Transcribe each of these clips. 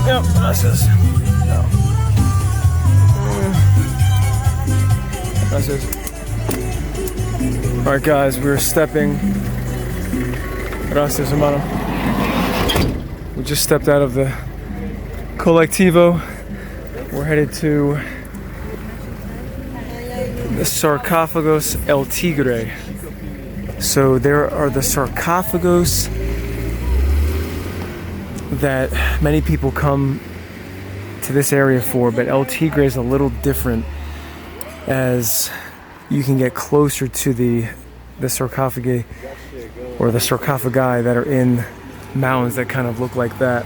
Yep, gracias. No. Gracias. Alright guys, we're stepping. Gracias, hermano. We just stepped out of the Colectivo. We're headed to the Sarcophagos de Tigre. So there are the sarcophagos that many people come to this area for, but El Tigre is a little different as you can get closer to the sarcophagi or the sarcophagi that are in mountains that kind of look like that.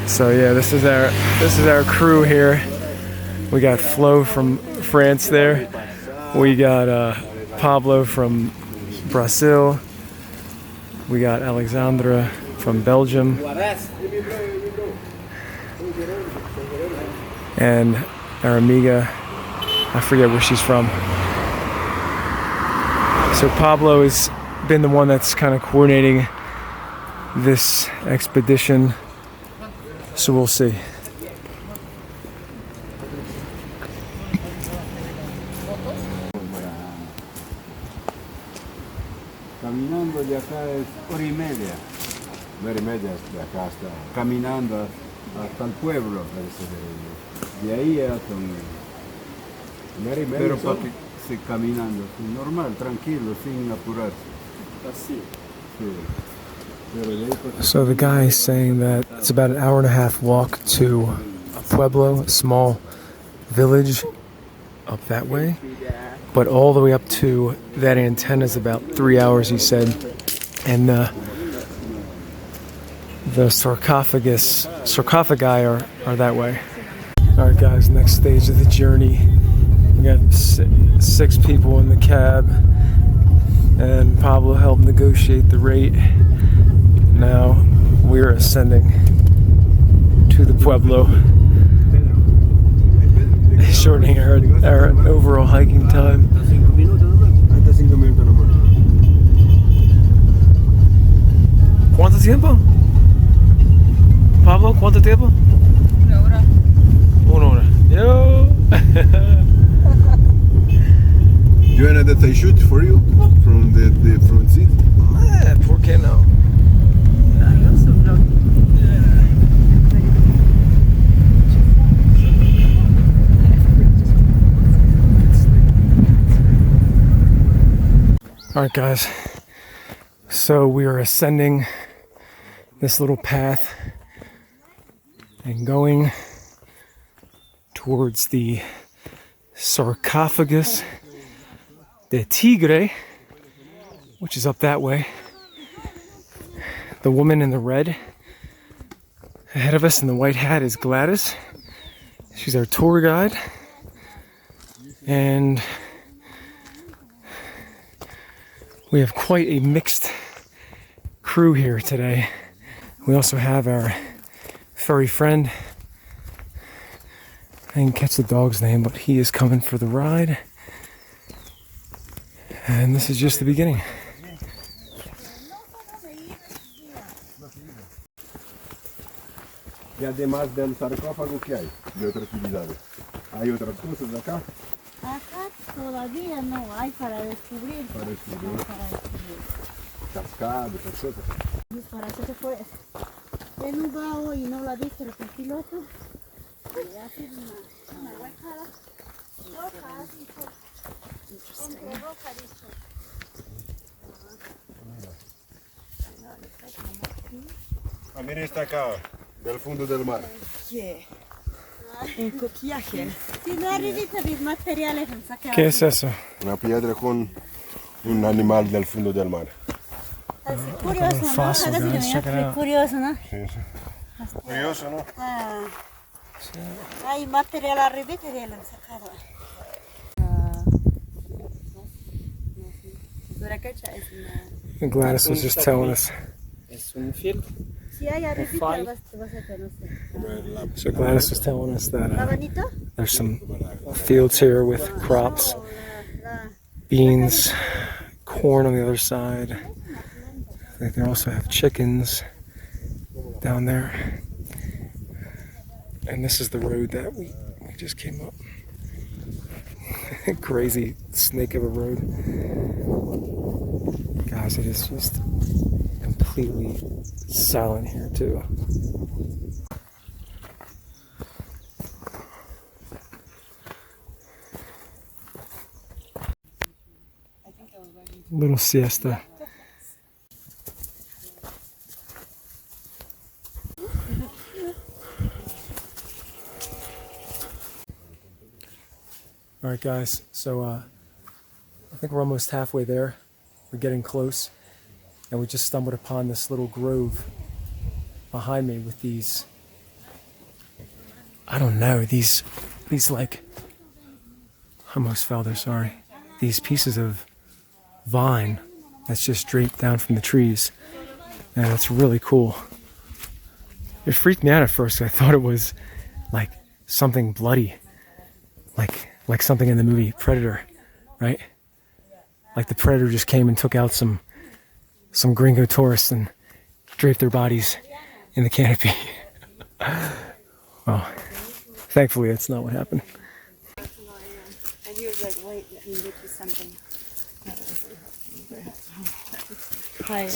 So yeah, this is our crew here. We got Flo from France there. We got Pablo from Brazil. We got Alexandra from Belgium. And our amiga, I forget where she's from. So Pablo has been the one that's kind of coordinating this expedition. So we'll see. Caminando de acá es hora y media. Hora y media de acá hasta caminando hasta el pueblo. De ahí hasta una hora y media. Pero sí, caminando, normal, tranquilo, sin apurarse. Así. Sí. So the guy is saying that it's about an hour and a half walk to a pueblo, a small village up that way. But all the way up to that antenna is about 3 hours, he said. And the sarcophagi are that way. Alright guys, next stage of the journey. We got six people in the cab. And Pablo helped negotiate the rate. Now we're ascending to the pueblo, shortening our overall hiking time. ¿Cuánto tiempo? Pablo, ¿cuánto tiempo? Una hora. Yo. You want that I shoot for you from the front seat? ¿Por qué no? Alright guys, so we are ascending this little path and going towards the Sarcophagos de Tigre, which is up that way. The woman in the red ahead of us in the white hat is Gladys. She's our tour guide. And we have quite a mixed crew here today. We also have our furry friend. I didn't catch the dog's name, but he is coming for the ride. And this is just the beginning. Y además del sarcófago, ¿qué hay de otras actividades? ¿Hay otras cosas acá? Acá todavía no hay para descubrir. Para descubrir. No, para descubrir. Cascadas, esas cosas. Para eso se fue en un vago y no lo ha visto el piloto. Y hace una hueca roja, entre roja, dice. Ah, mira esta acá, del fondo del mar. ¿Qué? Un coquillaje. Si no arribita mis materiales han sacado. ¿Qué es eso? Una piedra con un animal del fondo del mar. Es curioso, ¿no? Fossil, guys. Check it out. Curioso, ¿no? Sí, sí. Curioso, ¿no? Ah, hay material arribita y lo han sacado. Gladys was just telling us. Es un field. Si hay arribita vas a conocer. So Gladys was telling us that ¿Rabanito? there's some fields here with crops, beans, corn on the other side. I think they also have chickens down there. And this is the road that we just came up. Crazy snake of a road. Guys, it is just completely silent here too. Little siesta. All right, guys, so I think we're almost halfway there. We're getting close, and we just stumbled upon this little grove behind me with these, I don't know, these like, I almost fell there, sorry. These pieces of vine that's just draped down from the trees, and it's really cool. It freaked me out at first. I thought it was like something bloody, like something in the movie Predator, right? Like the Predator just came and took out some gringo tourists and draped their bodies in the canopy. Well, thankfully that's not what happened. And he was like, wait, let me get you something. Hi.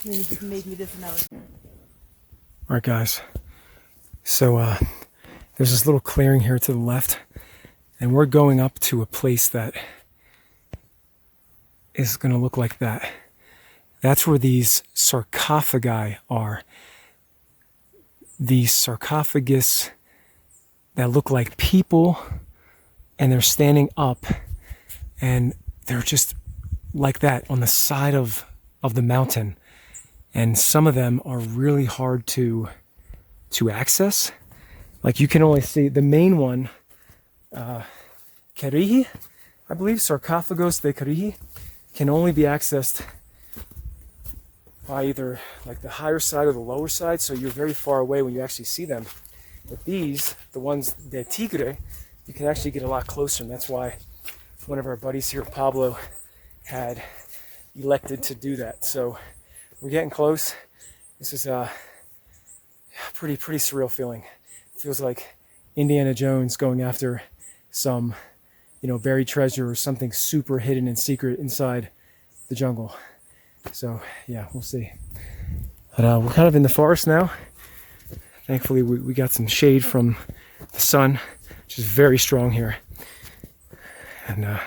You made me this now. Alright guys, so there's this little clearing here to the left, and we're going up to a place that is going to look like that. That's where these sarcophagi are. These sarcophagus that look like people, and they're standing up, and they're just like that on the side of the mountain. And some of them are really hard to access. Like you can only see the main one, Karajia, I believe, Sarcophagos de Tigre, can only be accessed by either like the higher side or the lower side, so you're very far away when you actually see them. But these, the ones de Tigre, you can actually get a lot closer, and that's why one of our buddies here, Pablo, had elected to do that. So we're getting close. This is a pretty surreal feeling. It feels like Indiana Jones going after some, buried treasure or something super hidden and secret inside the jungle. So yeah, we'll see. But we're kind of in the forest now. Thankfully we got some shade from the sun, which is very strong here. And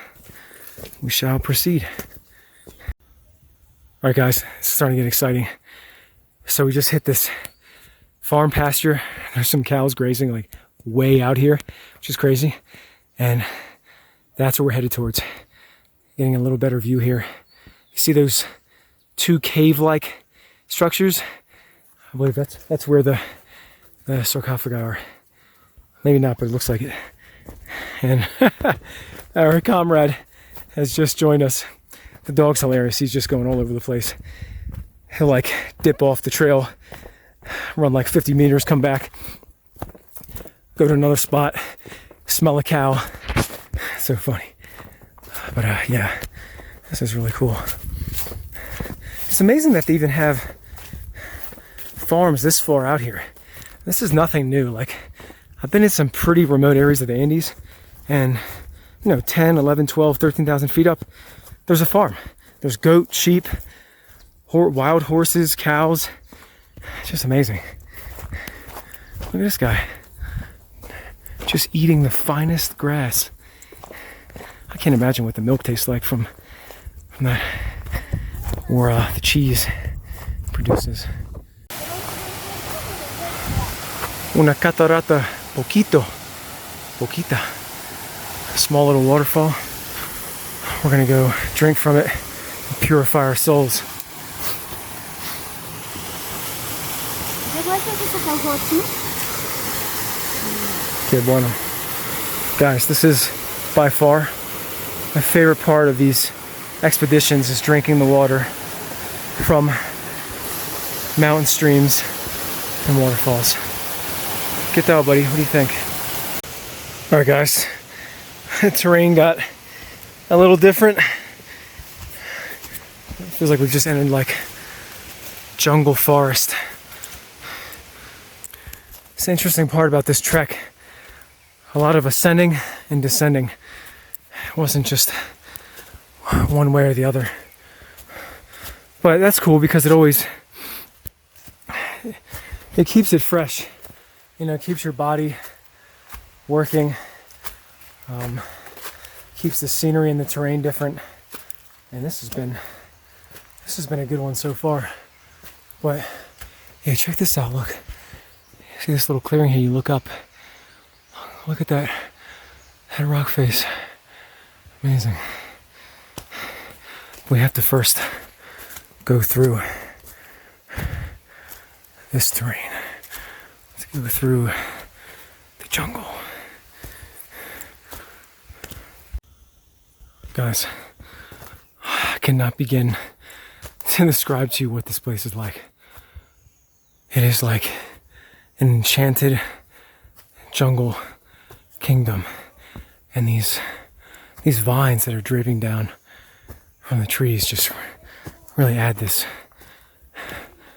we shall proceed. Alright guys, it's starting to get exciting. So we just hit this farm pasture. There's some cows grazing like way out here, which is crazy. And that's where we're headed towards. Getting a little better view here. You see those two cave-like structures? I believe that's where the sarcophagi are. Maybe not, but it looks like it. And our comrade has just joined us. The dog's hilarious. He's just going all over the place. He'll like dip off the trail, run like 50 meters, come back, go to another spot, smell a cow. So funny. But yeah, this is really cool. It's amazing that they even have farms this far out here. This is nothing new. Like, I've been in some pretty remote areas of the Andes, and 10, 11, 12, 13,000 feet up, there's a farm. There's goat, sheep, wild horses, cows. It's just amazing. Look at this guy. Just eating the finest grass. I can't imagine what the milk tastes like from that, or the cheese produces. Una catarata poquita. A small little waterfall. We're gonna go drink from it and purify our souls. Que bueno. Guys, this is by far my favorite part of these expeditions, is drinking the water from mountain streams and waterfalls. Get that, buddy. What do you think? All right, guys. The terrain got a little different. It feels like we've just entered like jungle forest. It's the interesting part about this trek. A lot of ascending and descending. It wasn't just one way or the other. But that's cool because it keeps it fresh. You know, it keeps your body working. Keeps the scenery and the terrain different. And this has been a good one so far. But yeah, check this out, look. See this little clearing here, you look up. Look at that rock face. Amazing. We have to first go through this terrain. Let's go through the jungle. Guys, I cannot begin to describe to you what this place is like. It is like an enchanted jungle kingdom, and these vines that are draping down from the trees just really add this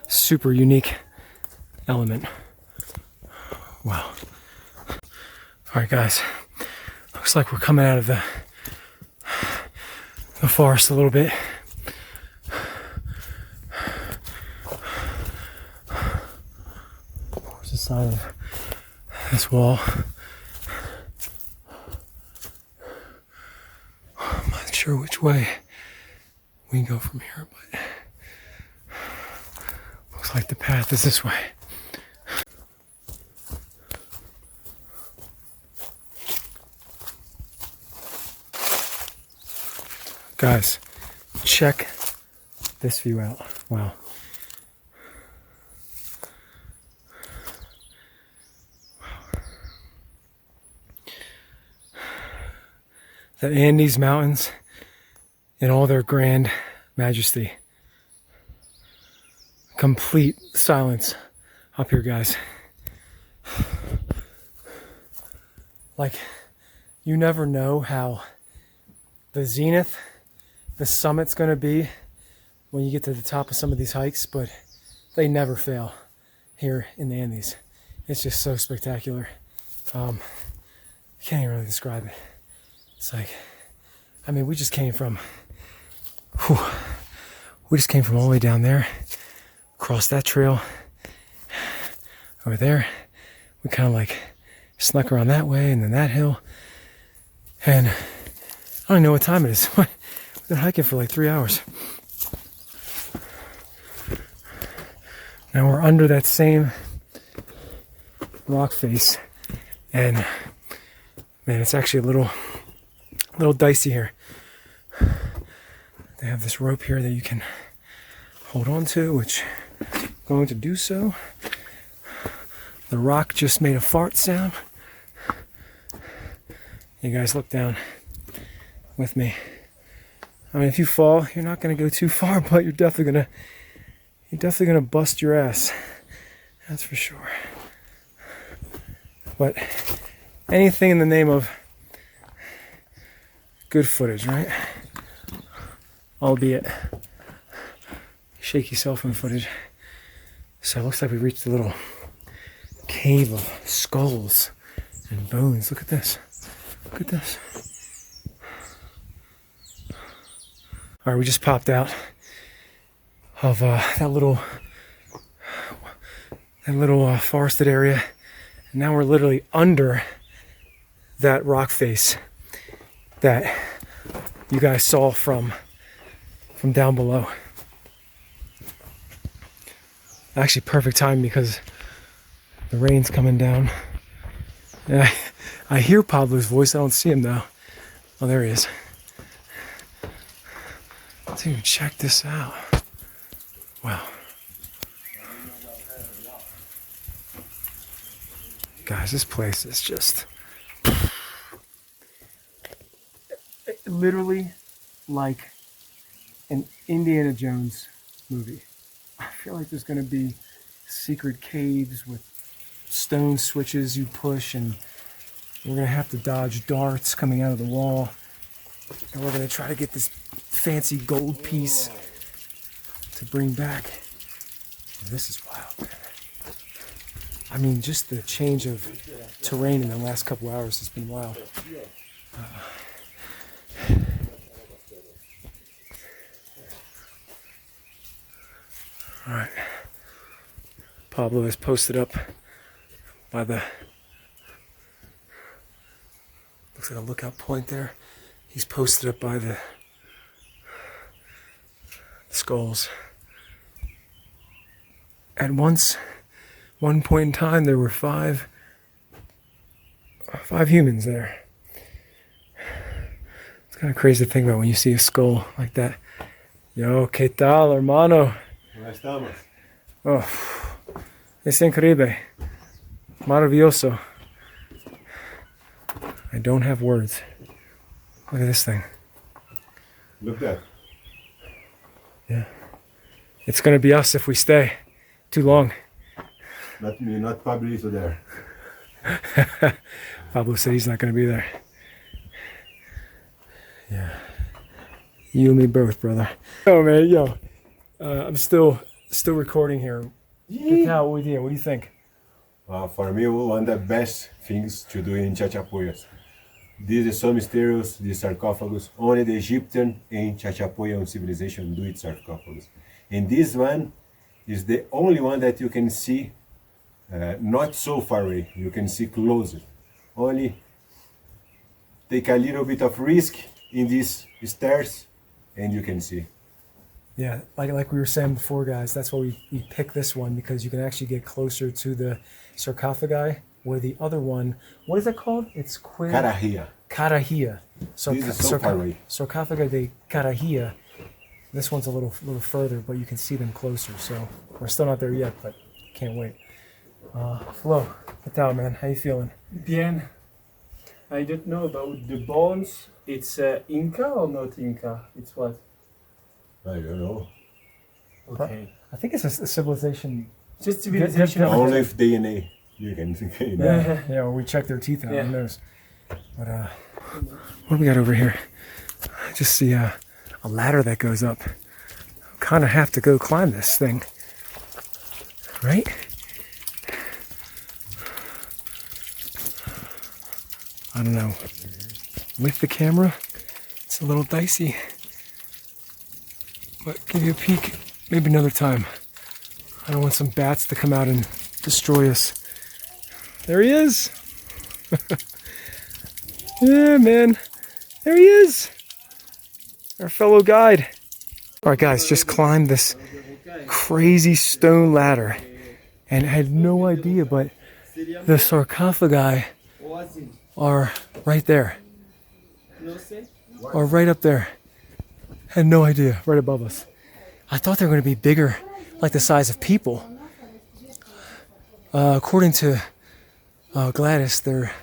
super unique element. Wow. All right, guys, looks like we're coming out of the forest a little bit. There's the side of this wall. I'm not sure which way we go from here, but looks like the path is this way. Guys, check this view out. Wow. The Andes Mountains in all their grand majesty. Complete silence up here, guys. Like, you never know how the zenith, the summit's gonna be when you get to the top of some of these hikes, but they never fail here in the Andes. It's just so spectacular. I can't even really describe it. It's like, I mean, we just came from all the way down there, across that trail, over there. We kind of like snuck around that way and then that hill. And I don't even know what time it is. We've been hiking for like 3 hours. Now we're under that same rock face, and man, it's actually a little dicey here. They have this rope here that you can hold on to, which I'm going to do so. The rock just made a fart sound. You guys look down with me. I mean, if you fall, you're not going to go too far, but you're definitely gonna bust your ass. That's for sure. But anything in the name of good footage, right? Albeit shaky cell phone footage. So it looks like we reached a little cave of skulls and bones. Look at this. Look at this. All right, we just popped out of that little forested area, and now we're literally under that rock face that you guys saw from down below. Actually, perfect time because the rain's coming down. And I hear Pablo's voice. I don't see him though. Oh, there he is. Dude, check this out. Wow. Guys, this place is just literally like an Indiana Jones movie. I feel like there's going to be secret caves with stone switches you push, and we're going to have to dodge darts coming out of the wall. And we're going to try to get this fancy gold piece to bring back. This is wild, man. I mean, just the change of terrain in the last couple hours has been wild. All right. Pablo is posted up by the, looks like a lookout point there. He's posted up by the skulls. At one point in time, there were five humans there. It's kind of crazy to think about when you see a skull like that. Yo, ¿qué tal, hermano? ¿Cómo estamos? Oh, es increíble. Maravilloso. I don't have words. Look at this thing. Look that. Yeah. It's gonna be us if we stay too long. Not me, not Pablito there. Pablo said he's not gonna be there. Yeah. You and me both, brother. Oh man, yo. I'm still recording here. What do you think? For me, one of the best things to do in Chacapoyas. This is so mysterious, the sarcophagus. Only the Egyptian and Chacapoyan civilization do it sarcophagus. And this one is the only one that you can see not so far away. You can see closer. Only take a little bit of risk in these stairs and you can see. Yeah, like we were saying before, guys, that's why we picked this one, because you can actually get closer to the sarcophagi, where the other one, what is that called? It's Karajia. Karajia. So This is so far away. Sarcophagi de Karajia. This one's a little further, but you can see them closer. So we're still not there yet, but can't wait. Flo, what's up, man? How you feeling? Bien. I don't know about the bones. It's Inca or not Inca? It's what? I don't know. Okay. I think it's a civilization. Just civilization. Only if DNA you can see. Yeah, well, we check their teeth out. Yeah. Who knows? But what do we got over here? I just see a ladder that goes up. Kind of have to go climb this thing, right? I don't know. With the camera, it's a little dicey. But give you a peek, maybe another time. I don't want some bats to come out and destroy us. There he is. Yeah, man. There he is. Our fellow guide. All right, guys, just climbed this crazy stone ladder. And I had no idea, but the sarcophagi are right there. Or right up there. Had no idea, right above us. I thought they were going to be bigger, like the size of people. According to Gladys, they're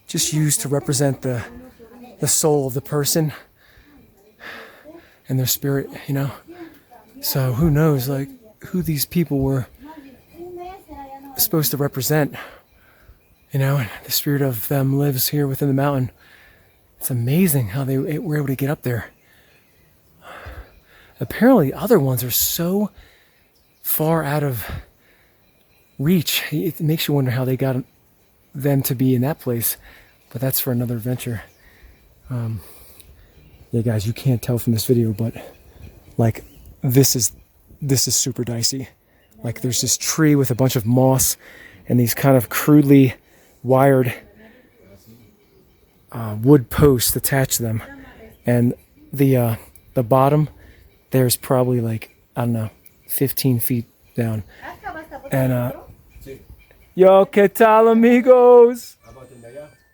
just used to represent the soul of the person and their spirit, you know. So who knows, like, who these people were supposed to represent, you know, and the spirit of them lives here within the mountain. It's amazing how they were able to get up there. Apparently, other ones are so far out of reach. It makes you wonder how they got them to be in that place. But that's for another adventure. Yeah, guys, you can't tell from this video, but like this is super dicey. Like there's this tree with a bunch of moss and these kind of crudely wired wood posts attached to them, and the bottom. There's probably like, I don't know, 15 feet down. And, yo, ¿qué tal, amigos?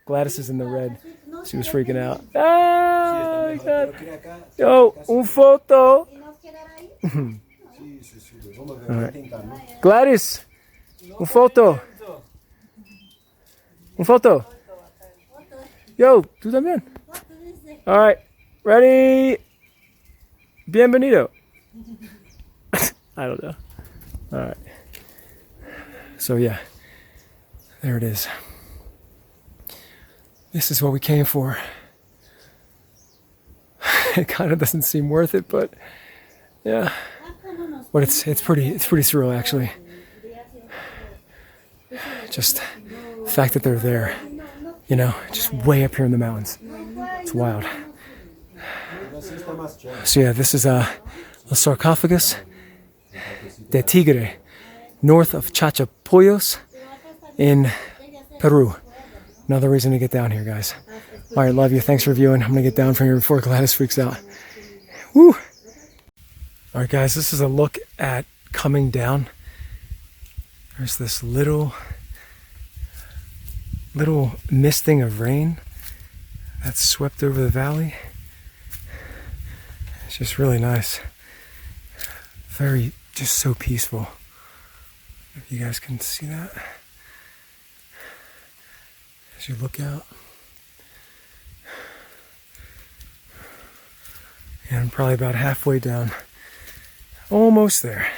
Gladys is in the red. She was freaking out. Ah, my God. Yo, un photo. All right. Gladys, un photo. Un photo. Yo, tú también. All right, ready? Bienvenido. I don't know. All right. So yeah, there it is. This is what we came for. It kind of doesn't seem worth it, but yeah. But it's pretty surreal actually. Just the fact that they're there, you know, just way up here in the mountains. It's wild. So yeah, this is the Sarcophagos de Tigre, north of Chacapoyas in Peru. Another reason to get down here, guys. All right, love you. Thanks for viewing. I'm gonna get down from here before Gladys freaks out. Woo! All right, guys, this is a look at coming down. There's this little misting of rain that's swept over the valley. It's just really nice. Very, just so peaceful. If you guys can see that. As you look out. And I'm probably about halfway down. Almost there.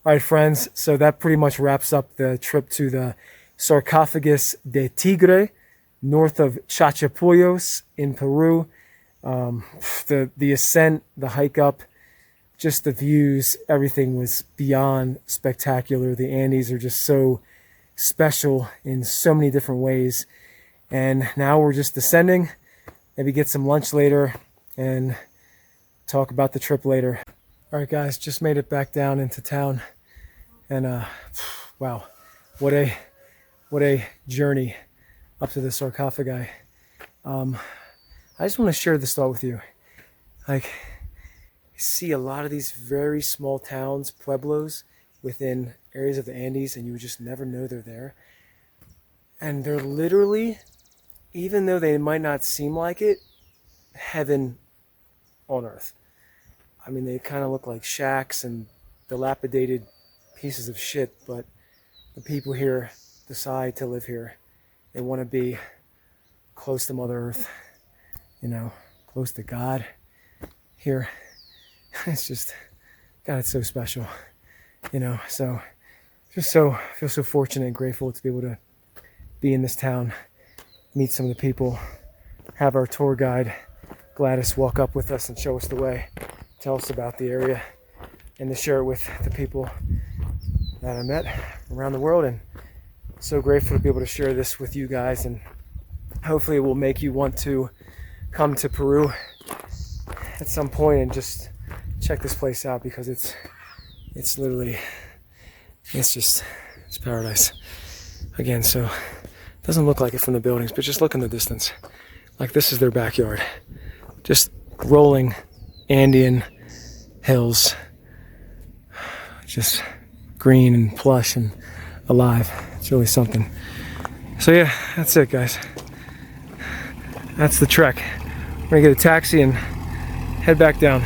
All right, friends, so that pretty much wraps up the trip to the Sarcophagos de Tigre, north of Chacapoyas in Peru. The ascent, the hike up, just the views, everything was beyond spectacular. The Andes are just so special in so many different ways. And now we're just descending, maybe get some lunch later and talk about the trip later. All right, guys, just made it back down into town. And wow, what a journey up to the sarcophagi. I just want to share this thought with you. Like, you see a lot of these very small towns, pueblos, within areas of the Andes, and you would just never know they're there. And they're literally, even though they might not seem like it, heaven on earth. I mean, they kind of look like shacks and dilapidated pieces of shit, but the people here decide to live here. They want to be close to Mother Earth, you know, close to God here. It's just, God, it's so special, you know. So just so, feel so fortunate and grateful to be able to be in this town, meet some of the people, have our tour guide Gladys walk up with us and show us the way, tell us about the area, and to share it with the people that I met around the world. And so grateful to be able to share this with you guys, and hopefully it will make you want to come to Peru at some point and just check this place out, because it's literally, it's paradise again. So it doesn't look like it from the buildings, but just look in the distance, like this is their backyard, just rolling Andean hills, just green and plush and alive. It's really something. So yeah, that's it, guys. That's the trek. We're gonna get a taxi and head back down.